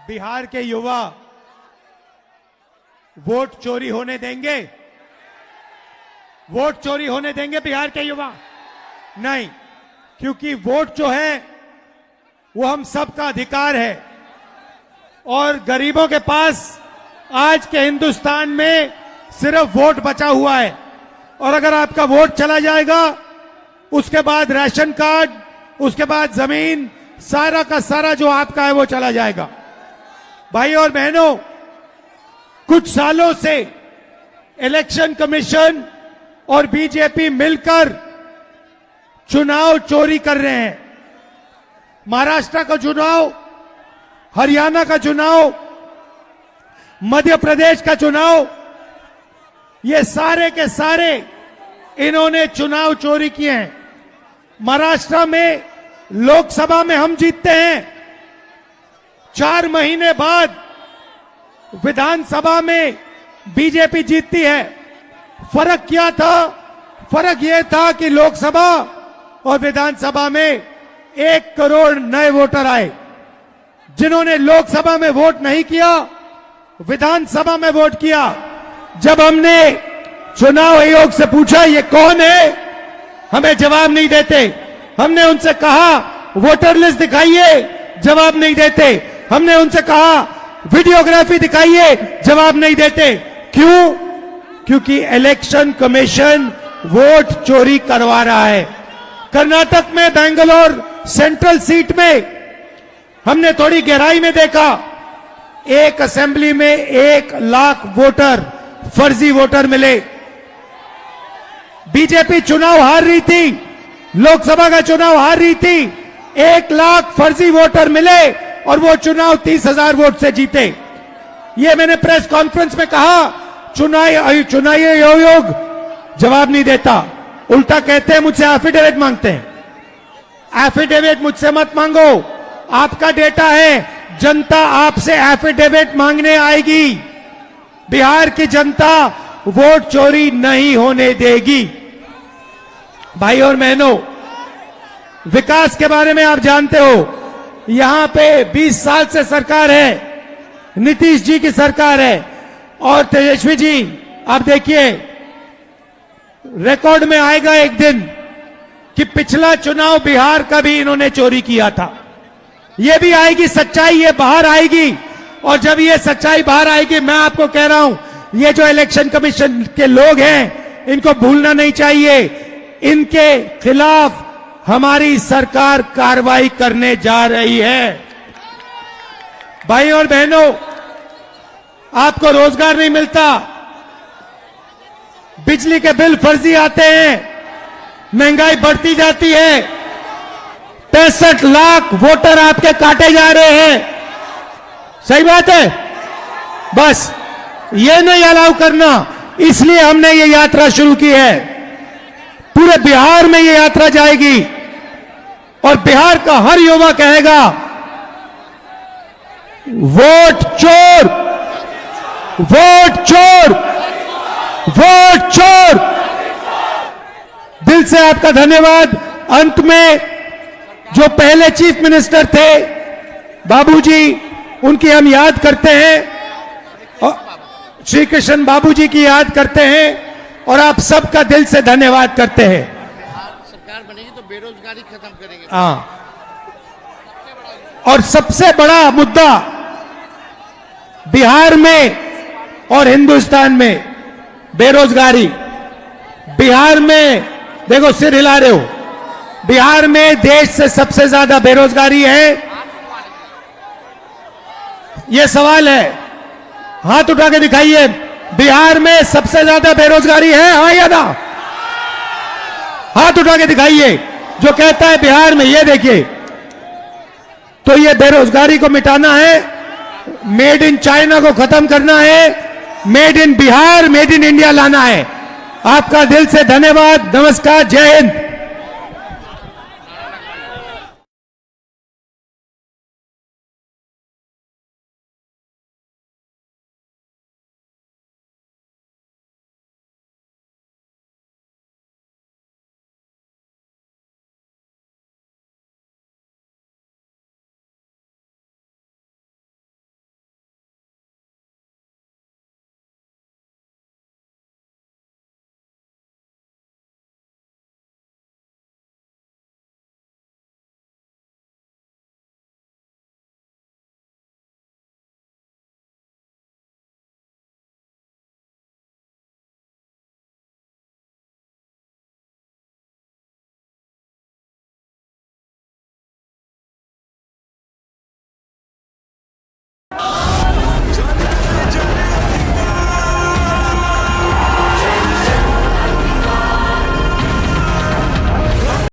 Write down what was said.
बिहार के युवा वोट चोरी होने देंगे? वोट चोरी होने देंगे बिहार के युवा? नहीं, क्योंकि वोट जो है वो हम सबका अधिकार है और गरीबों के पास आज के हिंदुस्तान में सिर्फ वोट बचा हुआ है। और अगर आपका वोट चला जाएगा, उसके बाद राशन कार्ड, उसके बाद जमीन, सारा का सारा जो आपका है वो चला जाएगा। भाई और बहनों, कुछ सालों से इलेक्शन कमीशन और बीजेपी मिलकर चुनाव चोरी कर रहे हैं। महाराष्ट्र का चुनाव, हरियाणा का चुनाव, मध्य प्रदेश का चुनाव, ये सारे के सारे इन्होंने चुनाव चोरी किए हैं। महाराष्ट्र में लोकसभा में हम जीतते हैं, 4 महीने बाद विधानसभा में बीजेपी जीतती है। फर्क क्या था? फर्क यह था कि लोकसभा और विधानसभा में 1 करोड़ नए वोटर आए। जिन्होंने लोकसभा में वोट नहीं किया, विधानसभा में वोट किया। जब हमने चुनाव आयोग से पूछा ये कौन है, हमें जवाब नहीं देते। हमने उनसे कहा वोटर लिस्ट दिखाइए, जवाब नहीं देते। हमने उनसे कहा वीडियोग्राफी दिखाइए, जवाब नहीं देते। क्यों? क्योंकि इलेक्शन कमीशन वोट चोरी करवा रहा है। कर्नाटक में बेंगलोर सेंट्रल सीट में हमने थोड़ी गहराई में देखा, एक असेंबली में 1 लाख वोटर, फर्जी वोटर मिले। बीजेपी चुनाव हार रही थी, लोकसभा का चुनाव हार रही थी, 1 लाख फर्जी वोटर मिले और वो चुनाव 30,000 वोट से जीते। ये मैंने प्रेस कॉन्फ्रेंस में कहा। चुनाव आयोग जवाब नहीं देता, उल्टा कहते हैं मुझसे एफिडेविट मांगते हैं। एफिडेविट मुझसे मत मांगो, आपका डेटा है, जनता आपसे एफिडेविट मांगने आएगी। बिहार की जनता वोट चोरी नहीं होने देगी। भाई और बहनों, विकास के बारे में आप जानते हो, यहां पे 20 साल से सरकार है, नीतीश जी की सरकार है और तेजस्वी जी, आप देखिए रिकॉर्ड में आएगा एक दिन कि पिछला चुनाव बिहार का भी इन्होंने चोरी किया था। ये भी आएगी सच्चाई, ये बाहर आएगी। और जब ये सच्चाई बाहर आएगी, मैं आपको कह रहा हूं, ये जो इलेक्शन कमीशन के लोग हैं, इनको भूलना नहीं चाहिए। इनके खिलाफ हमारी सरकार कार्रवाई करने जा रही है। भाई और बहनों, आपको रोजगार नहीं मिलता, बिजली के बिल फर्जी आते हैं, महंगाई बढ़ती जाती है, 65 लाख वोटर आपके काटे जा रहे हैं। सही बात है? बस ये नहीं अलाउ करना, इसलिए हमने ये यात्रा शुरू की है। पूरे बिहार में ये यात्रा जाएगी और बिहार का हर युवा कहेगा वोट चोर, वोट चोर, वोट चोर। दिल से आपका धन्यवाद। अंत में जो पहले चीफ मिनिस्टर थे बाबूजी, उनकी हम याद करते हैं और श्री कृष्ण बाबूजी की याद करते हैं और आप सबका दिल से धन्यवाद करते हैं। सरकार बनेगी तो बेरोजगारी खत्म करेंगे। हाँ, और सबसे बड़ा मुद्दा बिहार में और हिंदुस्तान में बेरोजगारी। बिहार में देखो, सिर हिला रहे हो, बिहार में देश से सबसे ज्यादा बेरोजगारी है। यह सवाल है, हाथ उठा के दिखाइए, बिहार में सबसे ज्यादा बेरोजगारी है, हाँ या ना? हाथ उठा के दिखाइए जो कहता है बिहार में। ये देखिए, तो ये बेरोजगारी को मिटाना है, मेड इन चाइना को खत्म करना है, made in Bihar, made in India लाना है। आपका दिल से धन्यवाद। नमस्कार, जय हिंद।